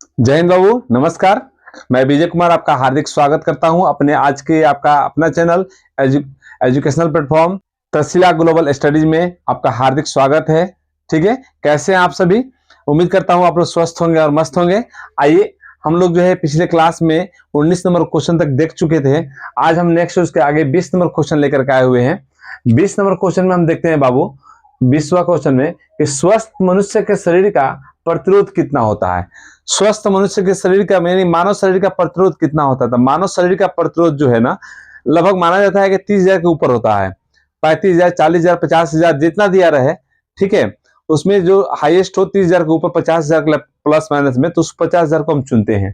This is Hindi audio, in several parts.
जय हिंद बाबू, नमस्कार। मैं विजय कुमार आपका हार्दिक स्वागत करता हूं अपने आज के आपका अपना channel educational platform Takshashila global studies में आपका हार्दिक स्वागत है। ठीक है, कैसे हैं आप सभी? उम्मीद करता हूं आप लोग स्वस्थ होंगे और मस्त होंगे। आइए, हम लोग जो है पिछले क्लास में 19 नंबर क्वेश्चन तक देख चुके थे। आज हम नेक्स्ट उसके आगे 20 नंबर क्वेश्चन लेकर के आए हुए हैं। 20 नंबर क्वेश्चन में हम देखते हैं बाबू, 20वां क्वेश्चन में कि स्वस्थ मनुष्य के शरीर का प्रतिरोध कितना होता है। स्वस्थ मनुष्य के शरीर का यानी मानव शरीर का प्रतिरोध कितना होता था? मानव शरीर का प्रतिरोध जो है ना, लगभग माना जाता है कि 30,000 के ऊपर होता है। 35,000, 40,000, 50,000 जितना दिया रहे, ठीक है, उसमें जो हाईएस्ट हो 30,000 के ऊपर, 50,000 प्लस माइनस में, तो उस 50,000 को हम चुनते हैं।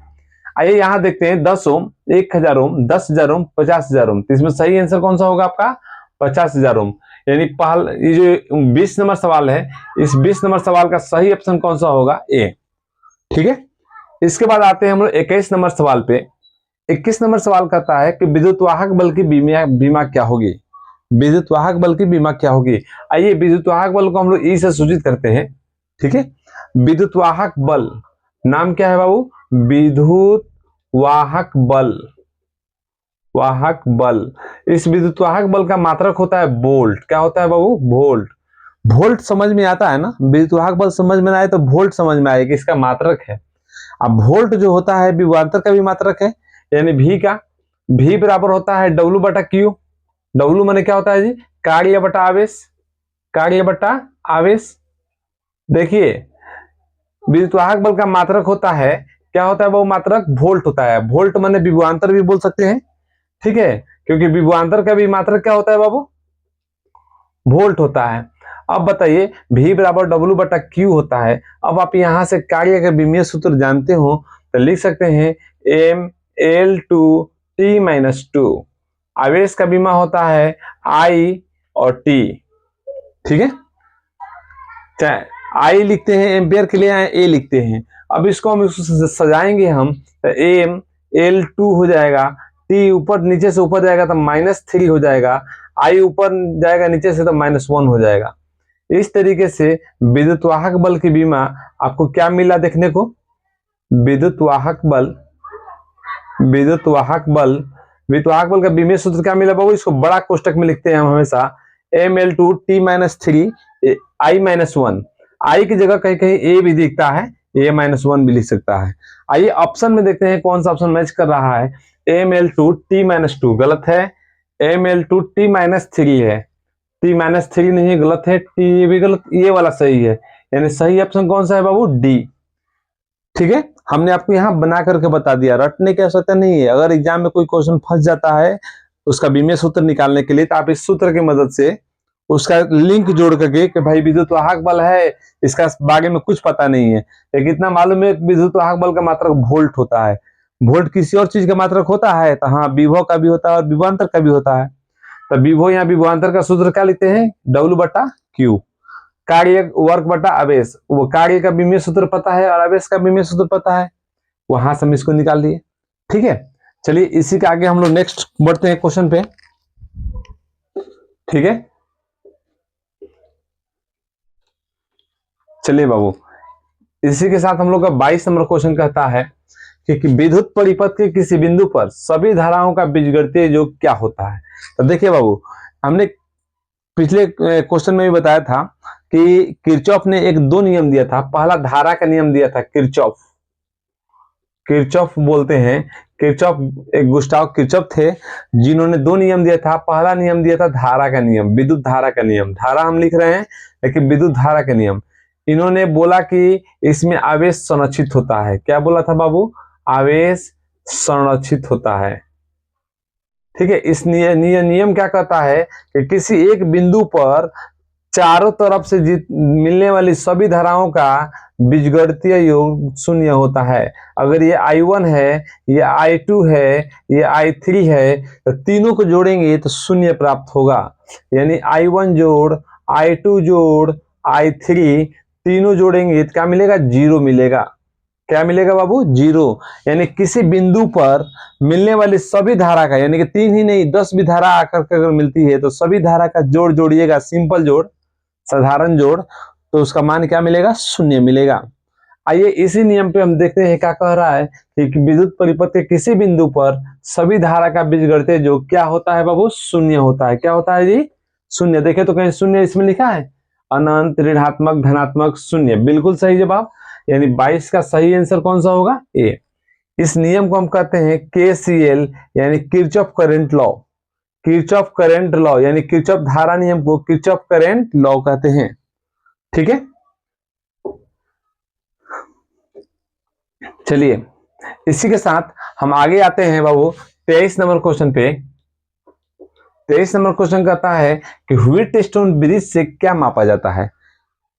आइए यहाँ देखते हैं 10 ओम, 1,000 ओम, 10,000 ओम, 50,000 ओम। तो इसमें सही आंसर कौन सा होगा आपका? 50,000 ओम। यानी पहला ये जो 20 नंबर सवाल है, इस 20 नंबर सवाल का सही ऑप्शन कौन सा होगा? ए। ठीक है, इसके बाद आते हैं हम लोग 21 नंबर सवाल पे। 21 नंबर सवाल कहता है कि विद्युत वाहक बल की बीमा क्या होगी? विद्युत वाहक बल की बीमा क्या होगी? आइए, विद्युत वाहक बल को हम लोग ई से सूचित करते हैं। ठीक है, विद्युत वाहक बल नाम क्या है बाबू? विद्युत वाहक बल। वाहक बल, इस विद्युत वाहक बल का मात्रक होता है वोल्ट। क्या होता है बाबू? वोल्ट। वोल्ट समझ में आता है ना? विद्युत वाहक बल समझ में ना आए तो वोल्ट समझ में आएगा, इसका मात्रक है। अब वोल्ट जो होता है विभवांतर का भी मात्रक है, यानी V का। V बराबर होता है W बटा Q। W माने क्या होता है जी? कार्य बटा आवेश। कार्य बटा आवेश। देखिए, विद्युत वाहक बल का मात्रक होता है, क्या होता है वो मात्रक? वोल्ट होता है। वोल्ट माने विभवांतर भी बोल सकते हैं। ठीक है, क्योंकि विभवांतर का भी मात्रक क्या होता है बाबू? वोल्ट होता है। अब बताइए, V बराबर W बटा Q होता है। अब आप यहां से कार्य का विमीय सूत्र जानते हो तो लिख सकते हैं ML2T-2। आवेश का बीमा होता है I और T। ठीक है, चाहे I लिखते हैं एम्पियर के लिए, A लिखते हैं। अब इसको हम सजाएंगे हम तो ML2 हो जाएगा, T ऊपर नीचे से ऊपर जाएगा तो -3 हो जाएगा, I ऊपर जाएगा नीचे से तो -1 हो जाएगा। इस तरीके से विद्युत वाहक बल की बीमा आपको क्या मिला देखने को? विद्युत वाहक बल, विद्युत वाहक बल, विद्युत वाहक बल का बीमीय सूत्र क्या मिला बाबू? इसको बड़ा कोष्टक में लिखते हैं हम हमेशा, ML2T-3 I-1। I की जगह कहीं कहीं A भी दिखता है, A-1 भी लिख सकता है। आइए ऑप्शन में देखते हैं कौन सा ऑप्शन मैच कर रहा है। ML2T-2 गलत है, ML2T-3 है। T-3 नहीं, गलत है। T भी गलत, ये वाला सही है। यानी सही ऑप्शन कौन सा है बाबू? डी। ठीक है, हमने आपको यहाँ बना करके बता दिया, रटने की आवश्यकता नहीं है। अगर एग्जाम में कोई क्वेश्चन फंस जाता है उसका बीमीय सूत्र निकालने के लिए, तो आप इस सूत्र की मदद से उसका लिंक जोड़ करके कि भाई विद्युत वाहक बल है, इसका बारे में कुछ पता नहीं है, लेकिन इतना मालूम है विद्युत वाहक बल का मात्रक वोल्ट होता है। वोल्ट किसी और चीज का मात्रक होता है तो हाँ, विभव का भी होता है और विभवांतर का भी होता है। तो विभव या विभवांतर का सूत्र क्या लिखते हैं? W बटा Q। कार्य वर्क बटा आवेश, वो कार्य का विमीय सूत्र पता है और आवेश का विमीय सूत्र पता है, वहां से हम इसको निकाल लिए। ठीक है, चलिए इसी के आगे हम लोग नेक्स्ट बढ़ते हैं क्वेश्चन पे। ठीक है, चलिए बाबू, इसी के साथ हम लोग का 22 नंबर क्वेश्चन कहता है कि विद्युत परिपथ के किसी बिंदु पर सभी धाराओं का बीजगणितीय योग क्या होता है। तो देखिए बाबू, हमने पिछले क्वेश्चन में भी बताया था कि किरचॉफ ने एक दो नियम दिया था। पहला धारा का नियम दिया था, किरचॉफ, किरचॉफ बोलते हैं। किरचॉफ एक गुस्टाव किरचॉफ थे जिन्होंने दो नियम दिया था। पहला नियम दिया था धारा का नियम, विद्युत धारा का नियम। धारा हम लिख रहे हैं लेकिन विद्युत धारा का नियम। इन्होंने बोला कि इसमें आवेश संरक्षित होता है। क्या बोला था बाबू? आवेश संरक्षित होता है। ठीक है, इस नियम क्या कहता है कि किसी एक बिंदु पर चारों तरफ से मिलने वाली सभी धाराओं का बीजगणितीय योग शून्य होता है। अगर ये I1 है, ये I2 है, ये I3 है, तो तीनों को जोड़ेंगे तो शून्य प्राप्त होगा। यानी I1 जोड़ I2 जोड़ I3, तीनों जोड़ेंगे तो क्या मिलेगा? 0 मिलेगा। क्या मिलेगा बाबू? 0। यानी किसी बिंदु पर मिलने वाली सभी धारा का, यानी कि 3 ही नहीं 10 भी धारा आकर के अगर मिलती है तो सभी धारा का जोड़ जोड़िएगा, सिंपल जोड़, साधारण जोड़, तो उसका मान क्या मिलेगा? शून्य मिलेगा। आइए इसी नियम पे हम देखते हैं क्या कह रहा है कि विद्युत परिपथ के किसी बिंदु पर सभी धारा का बीजगणितीय योग क्या होता है बाबू, शून्य होता है। क्या होता है जी, शून्य। देखे तो कहीं शून्य इसमें लिखा है, अनंत, ऋणात्मक, धनात्मक, शून्य। बिल्कुल सही जवाब, यानी 22 का सही आंसर कौन सा होगा, ए। इस नियम को हम कहते हैं KCL यानी Kirchhoff current law. Kirchhoff current law यानी किरचॉफ धारा नियम को किरचॉफ करंट लॉ कहते हैं। ठीक है, चलिए इसी के साथ हम आगे आते हैं बाबू 23 नंबर क्वेश्चन पे। 23 नंबर क्वेश्चन कहता है कि व्हीटस्टोन ब्रिज से क्या मापा जाता है।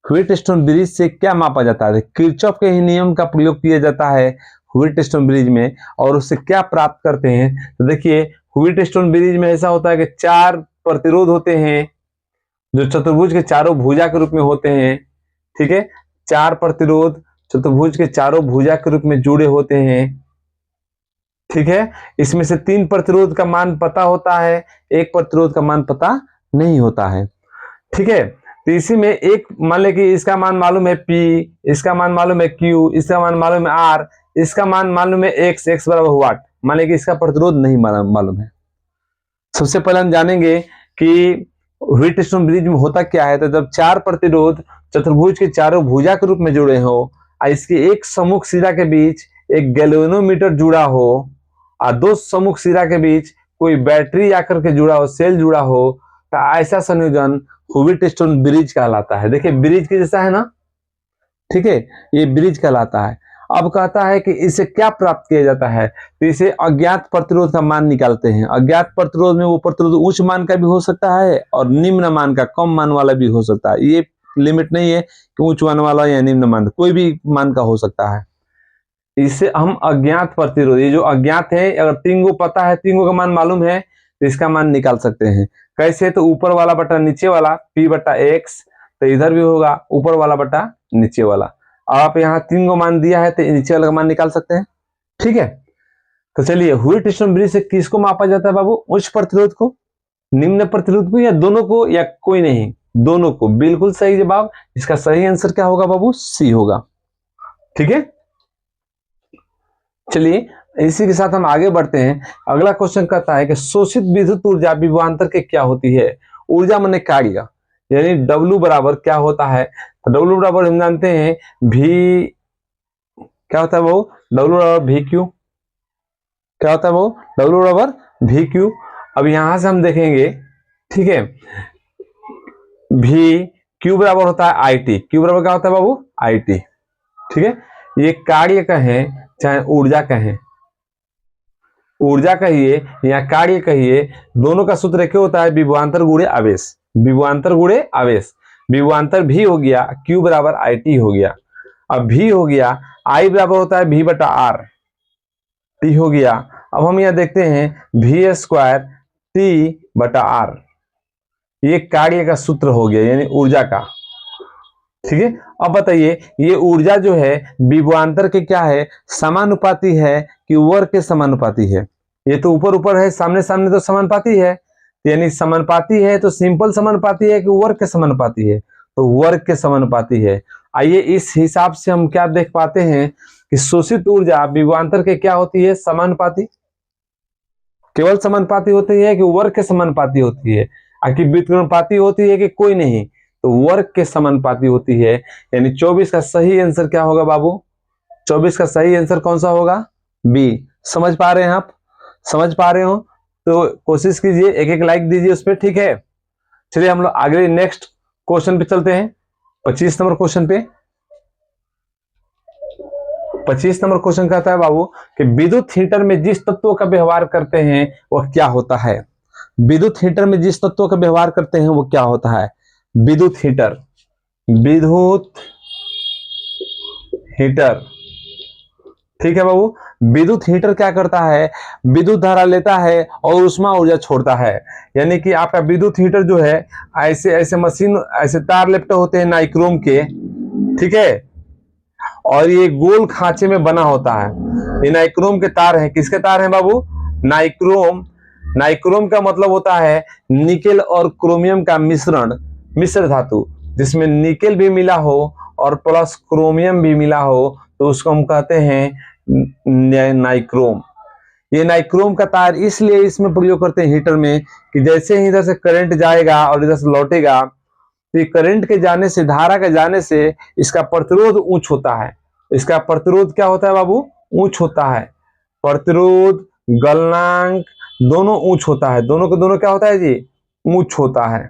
व्हीटस्टोन ब्रिज से क्या मापा जाता है, किरचॉफ के ही नियम का प्रयोग किया जाता है व्हीटस्टोन ब्रिज में, और उससे क्या प्राप्त करते हैं। तो देखिए व्हीटस्टोन ब्रिज में ऐसा होता है कि 4 प्रतिरोध होते हैं जो चतुर्भुज के चारों भुजा के रूप में होते हैं। ठीक है, 4 प्रतिरोध चतुर्भुज के चारों भुजा के रूप में जुड़े होते हैं। ठीक है, इसमें से 3 प्रतिरोध का मान पता होता है, 1 प्रतिरोध का मान पता नहीं होता है। ठीक है, तो इसी में एक मान ले कि इसका मान मालूम है P, इसका मान मालूम है Q, इसका मान मालूम है R, इसका मान मालूम है X बराबर वाट। मान ले कि इसका प्रतिरोध नहीं मालूम है। सबसे पहले हम जानेंगे कि व्हीटस्टोन ब्रिज में होता क्या है। तो जब 4 प्रतिरोध चतुर्भुज के चारों भुजा के रूप में जुड़े हो और इसके एक सम्मुख सिरा के बीच एक गैल्वेनोमीटर जुड़ा हो और 2 सम्मुख सिरा के बीच कोई बैटरी आकर के जुड़ा हो, सेल जुड़ा हो, तो ऐसा संयोजन व्हीटस्टोन ब्रिज कहलाता है। देखिए ब्रिज के जैसा है ना, ठीक है, ये ब्रिज कहलाता है। अब कहता है कि इसे क्या प्राप्त किया जाता है, तो इसे अज्ञात प्रतिरोध का मान निकालते हैं। अज्ञात प्रतिरोध में वो प्रतिरोध उच्च मान का भी हो सकता है और निम्न मान का, कम मान वाला भी हो सकता है। ये लिमिट नहीं है कि उच्च मान वाला या निम्न मान, कोई भी मान का हो सकता है। इसे हम अज्ञात प्रतिरोध, ये जो अज्ञात है, अगर 3 को पता है, 3 का मान मालूम है, तो इसका मान निकाल सकते हैं। कैसे, तो ऊपर वाला बटा नीचे वाला, P बटा X, तो इधर भी होगा ऊपर वाला बटा नीचे वाला। आप यहाँ 3 को मान दिया है तो नीचे वाला का मान निकाल सकते हैं। ठीक है, तो चलिए व्हीटस्टोन ब्रिज से किसको मापा जाता है बाबू, उच्च प्रतिरोध को, निम्न प्रतिरोध को, या दोनों को, या कोई नहीं, दोनों को। बिल्कुल सही जवाब, इसका सही आंसर क्या होगा बाबू, C होगा। ठीक है, चलिए इसी के साथ हम आगे बढ़ते हैं। अगला क्वेश्चन कहता है कि शोषित विद्युत ऊर्जा विभवांतर के क्या होती है। ऊर्जा माने कार्य, यानी W बराबर क्या होता है, तो W बराबर हम जानते हैं V, क्या होता है वो, W बराबर VQ। क्या होता है वो, W बराबर VQ। अब यहां से हम देखेंगे, ठीक है, VQ बराबर होता है IT। Q बराबर क्या होता है बाबू, IT। ठीक है, ये कार्य कहें चाहे ऊर्जा कहें, ऊर्जा कहिए या कार्य कहिए, दोनों का सूत्र क्या होता है, विभवांतर गुणे आवेश। विभवांतर गुणे आवेश, विभवांतर भी हो गया, Q बराबर IT हो गया। अब V हो गया, I बराबर होता है V बटा R, T हो गया। अब हम यहां देखते हैं V स्क्वायर T बटा R, ये कार्य का सूत्र हो गया, यानी ऊर्जा का। ठीक है, अब बताइए ये ऊर्जा जो है विभवांतर के क्या है, समानुपाती है कि वर्ग के समानुपाती है। ये तो ऊपर ऊपर है, सामने सामने तो समानुपाती है, यानी समानुपाती है तो सिंपल समानुपाती है कि वर्ग के समानुपाती है, तो वर्ग के समानुपाती है। आइए इस हिसाब से हम क्या देख पाते हैं कि शोषित ऊर्जा विभवांतर के क्या होती है, समानुपाती। केवल समानुपाती होती है कि वर्ग के समानुपाती होती है, आखिर व्युत्क्रमानुपाती होती है कि कोई नहीं, तो वर्ग के समानुपाती होती है। यानी 24 का सही आंसर क्या होगा बाबू, 24 का सही आंसर कौन सा होगा, बी। समझ पा रहे हैं आप, समझ पा रहे हो तो कोशिश कीजिए, एक एक लाइक दीजिए उस पर। ठीक है, चलिए हम लोग आगे नेक्स्ट क्वेश्चन पे चलते हैं, 25 नंबर क्वेश्चन पे। 25 नंबर क्वेश्चन कहता है बाबू कि विद्युत हीटर में जिस तत्वों का व्यवहार करते हैं वह क्या होता है। विद्युत हीटर में जिस तत्वों का व्यवहार करते हैं वो क्या होता है, विद्युत हीटर, विद्युत हीटर। ठीक है बाबू, विद्युत हीटर क्या करता है, विद्युत धारा लेता है और उष्मा ऊर्जा छोड़ता है। यानी कि आपका विद्युत हीटर जो है, ऐसे ऐसे मशीन, ऐसे तार लिपटे होते हैं नाइक्रोम के, ठीक है, और ये गोल खांचे में बना होता है। ये नाइक्रोम के तार हैं, किसके तार हैं बाबू, नाइक्रोम। नाइक्रोम का मतलब होता है निकेल और क्रोमियम का मिश्रण, मिश्र धातु, जिसमें निकेल भी मिला हो और प्लस क्रोमियम भी मिला हो, तो उसको हम कहते हैं नाइक्रोम। ये नाइक्रोम का तार इसलिए इसमें प्रयोग करते हैं हीटर में कि जैसे ही इधर से करंट जाएगा और इधर से लौटेगा, तो ये करंट के जाने से, धारा के जाने से इसका प्रतिरोध ऊंच होता है। इसका प्रतिरोध क्या होता है बाबू? ऊंच होता है। प्रतिरोध, गलनांक दोनों ऊंच होता है। दोनों के दोनों क्या होता है जी? ऊंच होता है।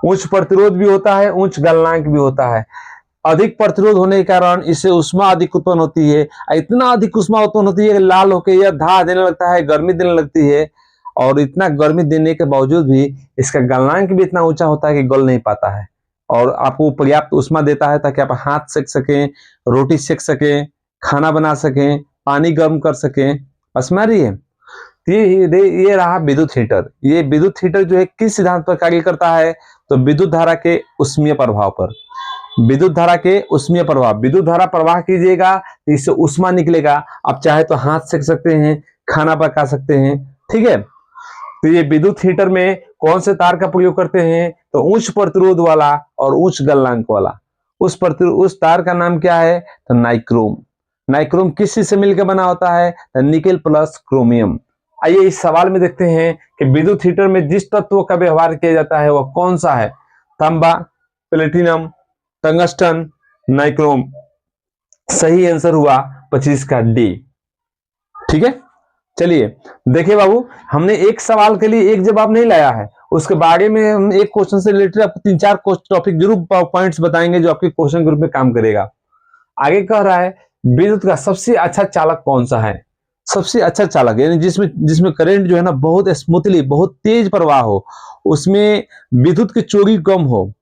उच्च प्रतिरोध भी होता है, उच्च गलनांक भी होता है। अधिक प्रतिरोध होने के कारण इससे उष्मा अधिक उत्पन्न होती है। इतना अधिक उष्मा उत्पन्न होती है कि लाल होकर यह धा देने लगता है, गर्मी देने लगती है। और इतना गर्मी देने के बावजूद भी इसका गलनांक भी इतना ऊंचा होता है कि गल नहीं पाता है और आपको पर्याप्त उष्मा देता है ताकि आप हाथ सेक सकें, रोटी सेक सकें, खाना बना सकें, पानी गर्म कर सकें। समझ में आ रही है? ये रहा विद्युत हीटर। ये विद्युत हीटर जो है किस सिद्धांत पर कार्य करता है? तो विद्युत धारा के उष्मीय प्रभाव पर। विद्युत धारा के उष्मीय प्रभाव, विद्युत धारा प्रवाह कीजिएगा तो इससे उष्मा निकलेगा। आप चाहे तो हाथ सेक सकते हैं, खाना पका सकते हैं। ठीक है, तो ये विद्युत हीटर में कौन से तार का प्रयोग करते हैं? तो उच्च प्रतिरोध वाला और उच्च गलनांक वाला। उस तार का नाम क्या है? तो नाइक्रोम। नाइक्रोम किस चीज से मिलकर बना होता है? तो निकेल प्लस क्रोमियम। आइए इस सवाल में देखते हैं कि विद्युत हीटर में जिस तत्व का व्यवहार किया जाता है वह कौन सा है? तांबा, प्लेटिनम, टंगस्टन, नाइक्रोम। सही आंसर हुआ 25 का डी। ठीक है, चलिए देखिए बाबू, हमने एक सवाल के लिए एक जवाब नहीं लाया है, उसके बारे में हम एक क्वेश्चन से रिलेटेड आपको 3-4 टॉपिक जरूर पॉइंट्स बताएंगे जो आपके क्वेश्चन ग्रुप में काम करेगा। आगे कह रहा है विद्युत का सबसे अच्छा चालक कौन सा है? सबसे अच्छा चालक यानी जिसमें करंट जो है ना बहुत स्मूथली, बहुत तेज प्रवाह हो, उसमें विद्युत की चोरी कम हो।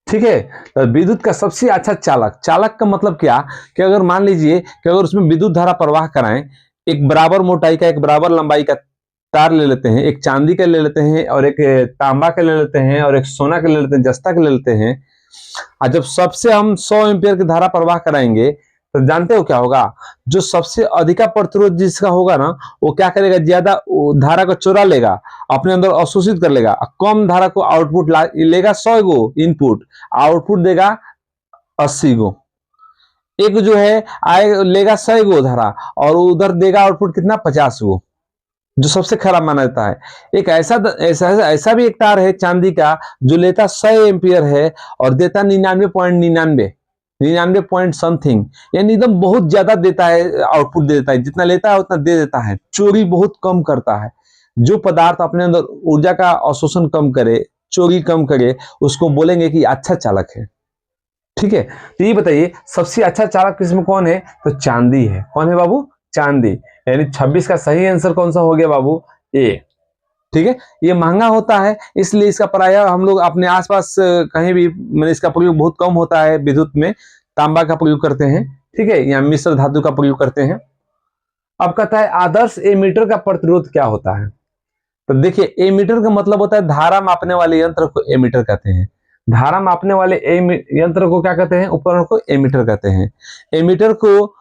ठीक है, तो विद्युत का सबसे अच्छा चालक, चालक का मतलब क्या कि अगर मान लीजिए कि अगर उसमें विद्युत धारा प्रवाह कराएं, एक बराबर मोटाई का, एक बराबर लंबाई का तार ले लेते हैं, एक चांदी का ले लेते हैं और एक तांबा का ले लेते हैं और एक सोना का ले लेते हैं, जस्ता का ले लेते हैं, और जब सबसे हम 100 एम्पियर की धारा प्रवाह कराएंगे तो जानते हो क्या होगा? जो सबसे अधिका प्रतिरोध जिसका होगा ना, वो क्या करेगा? ज्यादा धारा को चुरा लेगा, अपने अंदर अवशोषित कर लेगा, कम धारा को आउटपुट लेगा 100 गो इनपुट, आउटपुट देगा 80 गो। एक जो है आए लेगा 100 गो धारा और उधर देगा आउटपुट कितना? 50 गो, जो सबसे खराब माना जाता है। एक ऐसा भी एक तार है चांदी का जो लेता 100 एम्पियर है और देता 99 पॉइंट समथिंग, यानी एकदम बहुत ज्यादा देता है, आउटपुट दे देता है, जितना लेता है उतना दे देता है, चोरी बहुत कम करता है। जो पदार्थ अपने अंदर ऊर्जा का अवशोषण कम करे, चोरी कम करे, उसको बोलेंगे कि अच्छा चालक है। ठीक है, तो ये बताइए सबसे अच्छा चालक किसमें कौन है? तो चांदी है। कौन है बाबू? चांदी। यानी 26 का सही आंसर कौन सा हो गया बाबू? ए। ठीक है, ये महंगा होता है इसलिए इसका प्रायः हम लोग अपने आसपास कहीं भी मैंने इसका प्रयोग बहुत कम होता है। विद्युत में तांबा का प्रयोग करते हैं, ठीक है, या मिश्र धातु का प्रयोग करते हैं। अब कहता है आदर्श एमीटर का प्रतिरोध क्या होता है? तो देखिए एमीटर का मतलब होता है धारा मापने वाले यंत्र को एमीटर कहते हैं। धारा मापने वाले यंत्र को क्या कहते हैं? उपकरण को एमीटर कहते हैं। एमीटर को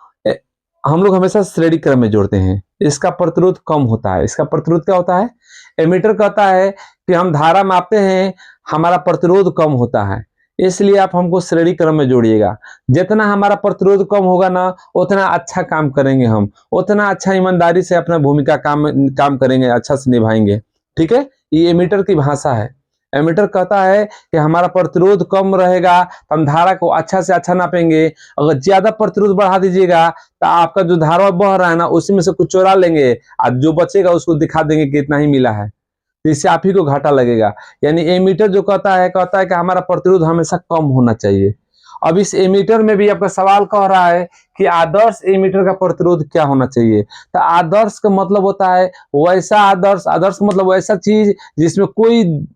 हम लोग हमेशा श्रेणी क्रम में जोड़ते हैं। इसका प्रतिरोध कम होता है। इसका प्रतिरोध क्या होता है? एमीटर कहता है कि हम धारा मापते हैं, हमारा प्रतिरोध कम होता है, इसलिए आप हमको श्रेणी क्रम में जोड़िएगा। जितना हमारा प्रतिरोध कम होगा ना, उतना अच्छा काम करेंगे हम, उतना अच्छा ईमानदारी से अपना भूमिका काम करेंगे, अच्छा से निभाएंगे। ठीक है, ये एमीटर की भाषा है। एमीटर कहता है कि हमारा प्रतिरोध कम रहेगा तो हम धारा को अच्छा से अच्छा नापेंगे। अगर ज्यादा प्रतिरोध बढ़ा दीजिएगा तो आपका जो धारा बह रहा है ना, उसी में से कुछ चुरा लेंगे और जो बचेगा उसको दिखा देंगे कि इतना ही मिला है, तो इससे आप ही को घाटा लगेगा। यानी एमीटर जो कहता है कि हमारा प्रतिरोध हमेशा कम होना चाहिए। अब इस एमीटर में भी आपका सवाल कह रहा है कि आदर्श एमीटर का प्रतिरोध क्या होना चाहिए? तो आदर्श का मतलब होता है वैसा आदर्श, आदर्श का मतलब वैसा चीज जिसमें कोई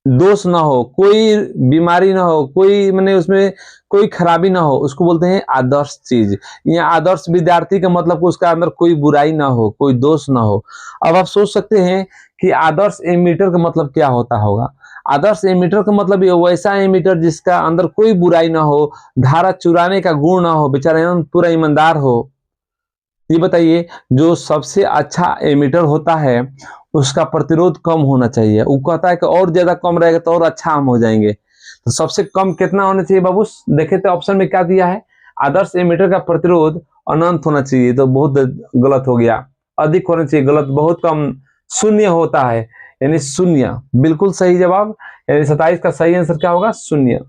दोष ना हो, कोई बीमारी ना हो, कोई मैंने उसमें कोई खराबी ना हो, उसको बोलते हैं आदर्श चीज। या आदर्श विद्यार्थी का मतलब उसका अंदर कोई बुराई ना हो, कोई दोष ना हो। अब आप सोच सकते हैं कि आदर्श एमीटर का मतलब क्या होता होगा? आदर्श एमीटर का मतलब ये वैसा एमीटर जिसका अंदर कोई बुराई ना हो, धारा चुराने का गुण ना हो, बेचारा पूरा ईमानदार हो। ये बताइए जो सबसे अच्छा एमीटर होता है उसका प्रतिरोध कम होना चाहिए। वो कहता है कि और ज्यादा कम रहेगा तो और अच्छा हम हो जाएंगे। तो सबसे कम कितना होना चाहिए बाबू? देखे तो ऑप्शन में क्या दिया है? आदर्श एमीटर का प्रतिरोध अनंत होना चाहिए, तो बहुत गलत हो गया। अधिक होना चाहिए, गलत। बहुत कम, शून्य होता है, यानी शून्य बिल्कुल सही जवाब। यानी 27 का सही आंसर क्या होगा? शून्य।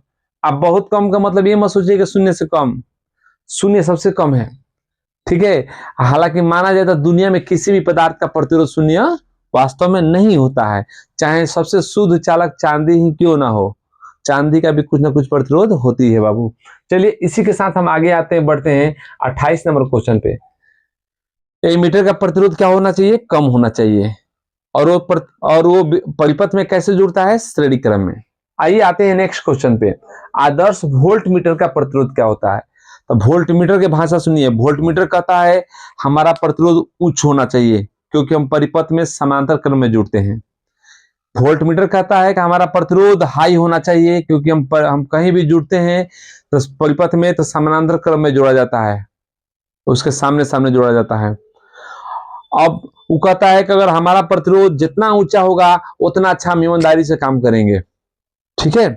अब बहुत कम का मतलब ये मत सोचिए कि शून्य से कम, शून्य सबसे कम है, ठीक है। हालांकि माना जाए तो दुनिया में किसी भी पदार्थ का प्रतिरोध शून्य वास्तव में नहीं होता है, चाहे सबसे शुद्ध चालक चांदी ही क्यों ना हो, चांदी का भी कुछ ना कुछ प्रतिरोध होती है बाबू। चलिए इसी के साथ हम आगे आते हैं, बढ़ते हैं 28 नंबर क्वेश्चन पे। एमीटर का प्रतिरोध क्या होना चाहिए? कम होना चाहिए। और वो परिपथ में कैसे जुड़ता है? श्रेणी क्रम में। आइए आते हैं नेक्स्ट क्वेश्चन पे। आदर्श वोल्ट मीटर का प्रतिरोध क्या होता है? तो वोल्ट मीटर की भाषा सुनिए। वोल्ट मीटर कहता है हमारा प्रतिरोध उच्च होना चाहिए क्योंकि हम परिपथ में समांतर क्रम में जुड़ते हैं। वोल्ट मीटर कहता है कि हमारा प्रतिरोध हाई होना चाहिए क्योंकि हम कहीं भी जुड़ते हैं तो परिपथ में तो समानांतर क्रम में जोड़ा जाता है, उसके सामने सामने जोड़ा जाता है। अब वो कहता है कि अगर हमारा प्रतिरोध जितना ऊंचा होगा उतना अच्छा हम ईमानदारी से काम करेंगे, ठीक है।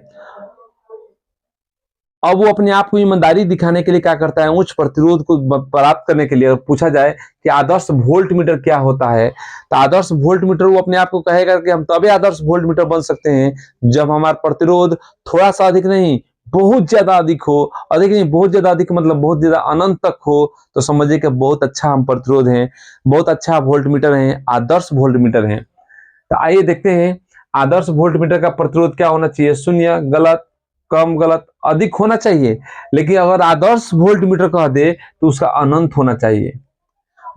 अब वो अपने आप को ईमानदारी दिखाने के लिए क्या करता है? उच्च प्रतिरोध को प्राप्त करने के लिए अगर पूछा जाए कि आदर्श वोल्ट मीटर क्या होता है, तो आदर्श वोल्ट मीटर वो अपने आप को कहेगा कि हम तभी आदर्श वोल्ट मीटर बन सकते हैं जब हमारा प्रतिरोध थोड़ा सा अधिक नहीं, बहुत ज्यादा अधिक हो। अधिक नहीं, बहुत ज्यादा अधिक मतलब बहुत ज्यादा अनंत तक हो, तो समझिए कि बहुत अच्छा हम प्रतिरोध हैं, बहुत अच्छा वोल्ट मीटर है, आदर्श वोल्ट मीटर है। तो आइए देखते हैं आदर्श वोल्ट मीटर का प्रतिरोध क्या होना चाहिए? शून्य गलत, कम गलत, अधिक होना चाहिए। लेकिन अगर आदर्श वोल्ट मीटर कह दे तो उसका अनंत होना चाहिए।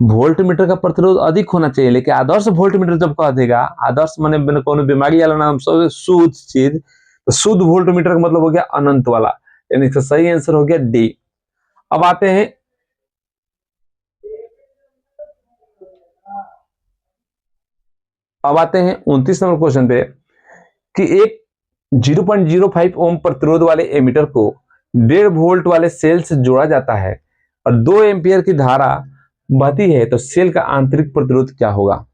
वोल्ट मीटर का प्रतिरोध अधिक होना चाहिए, लेकिन आदर्श वोल्ट मीटर जब कह देगा, आदर्श माने कोनो बीमारी वाला नाम, सब शुद्ध चीज, तो शुद्ध वोल्ट मीटर का मतलब हो गया अनंत वाला, यानी इसका सही आंसर हो गया डी। अब आते हैं अब आते हैं 29 नंबर क्वेश्चन पे कि एक 0.05 ओम प्रतिरोध वाले एमीटर को 1.5 वोल्ट वाले सेल से जोड़ा जाता है और 2 एम्पियर की धारा बहती है, तो सेल का आंतरिक प्रतिरोध क्या होगा?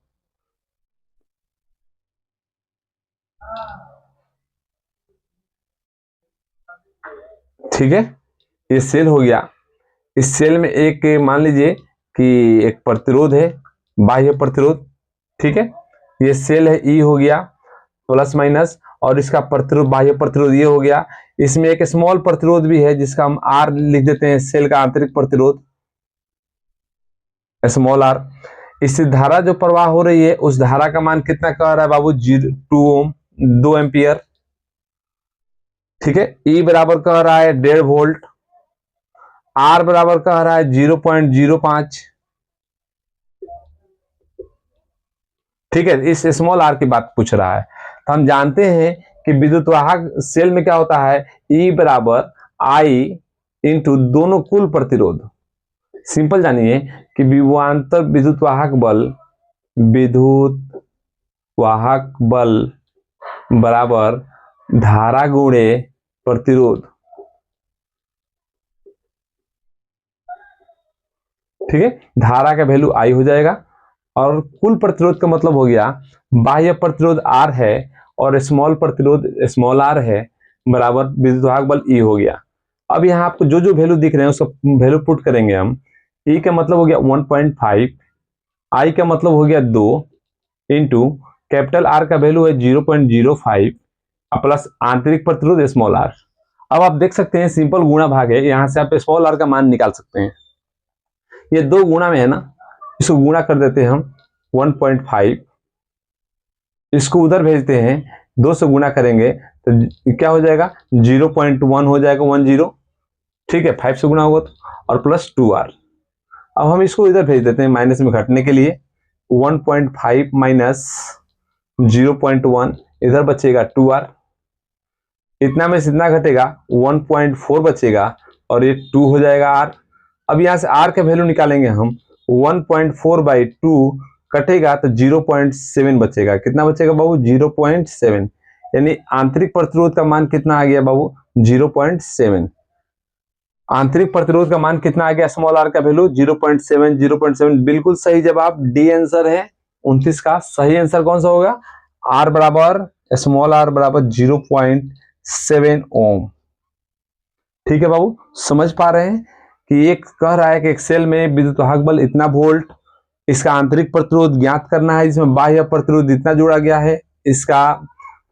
ठीक है, ये सेल हो गया। इस सेल में एक मान लीजिए कि एक प्रतिरोध है, बाह्य प्रतिरोध, ठीक है। ये सेल है, ई हो गया प्लस माइनस, और इसका प्रतिरोध, बाह्य प्रतिरोध ये हो गया। इसमें एक स्मॉल प्रतिरोध भी है जिसका हम आर लिख देते हैं, सेल का आंतरिक प्रतिरोध स्मॉल आर। इससे धारा जो प्रवाह हो रही है उस धारा का मान कितना कह रहा है बाबू? 2 ओम, 2 एम्पियर, ठीक है। ई बराबर कह रहा है 1.5 वोल्ट, आर बराबर कह रहा है 0.05, ठीक है। इस स्मॉल आर की बात पूछ रहा है। तो हम जानते हैं कि विद्युत वाहक सेल में क्या होता है? ई बराबर आई इंटू दोनों कुल प्रतिरोध। सिंपल जानिए कि विभवांतर विद्युत वाहक बल बराबर धारा गुणे प्रतिरोध, ठीक है। धारा का वैल्यू आई हो जाएगा और कुल प्रतिरोध का मतलब हो गया बाह्य प्रतिरोध आर है और स्मॉल प्रतिरोध स्मॉल आर है, बराबर विद्युत वाहक बल ई हो गया। अब यहाँ आपको जो जो वैल्यू दिख रहे हैं उसका वैल्यू पुट करेंगे हम। ई का मतलब हो गया 1.5, आई का मतलब हो गया 2 इंटू कैपिटल आर का वैल्यू है 0.05 प्लस आंतरिक प्रतिरोध स्मॉल आर। अब आप देख सकते हैं सिंपल गुणा भाग है, यहां से आप स्मॉल आर का मान निकाल सकते हैं। ये 2 गुणा में है ना, इसको गुणा कर देते हैं हम 1.5, इसको उधर भेजते हैं, 2 से गुणा करेंगे तो क्या हो जाएगा? 0.1 हो जाएगा, 10, ठीक है। 5 से गुणा होगा तो, और प्लस 2r। अब हम इसको इधर भेज देते हैं माइनस में घटने के लिए, 1.5 माइनस 0.1, इधर बचेगा 2r, इतना में से इतना घटेगा 1.4 बचेगा और ये 2 हो जाएगा r। अब यहां से r का वैल्यू निकालेंगे हम, 1.4/2 कटेगा तो 0.7 बचेगा। कितना बचेगा बाबू? 0.7, यानी आंतरिक प्रतिरोध का मान कितना आ गया बाबू? 0.7। आंतरिक प्रतिरोध का मान कितना आ गया? स्मॉल आर का वैल्यू 0.7, 0.7 बिल्कुल सही जवाब, डी आंसर है 29 का। सही आंसर कौन सा होगा? आर बराबर स्मॉल आर बराबर 0.7 ओम, ठीक है बाबू। समझ पा रहे हैं कि एक कह रहा है कि एक सेल में विद्युत वाहक बल इतना वोल्ट, इसका आंतरिक प्रतिरोध ज्ञात करना है, जिसमें बाह्य प्रतिरोध इतना जोड़ा गया है, इसका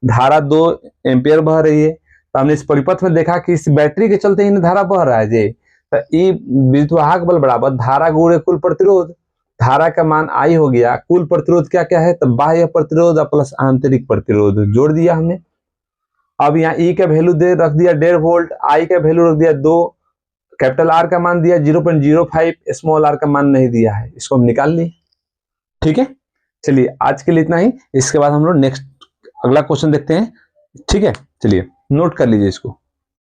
धारा 2 एम्पियर बह रही है। तो हमने इस परिपथ में देखा कि इस बैटरी के चलते ही धारा बह रहा है जी। तो ई विद्युत वाहक बल बराबर धारा गुणे कुल प्रतिरोध, धारा का मान आई हो गया, कुल प्रतिरोध क्या क्या है, तो बाह्य प्रतिरोध प्लस आंतरिक प्रतिरोध जोड़ दिया हमने। अब यहाँ ई का वैल्यू दे रख दिया 1.5 वोल्ट, आई का वैल्यू रख दिया 2, कैपिटल आर का मान दिया 0.05, स्मॉल आर का मान नहीं दिया है, इसको हम निकाल लिए। ठीक है, चलिए आज के लिए इतना ही। इसके बाद हम लोग नेक्स्ट अगला क्वेश्चन देखते हैं। ठीक है, चलिए नोट कर लीजिए इसको।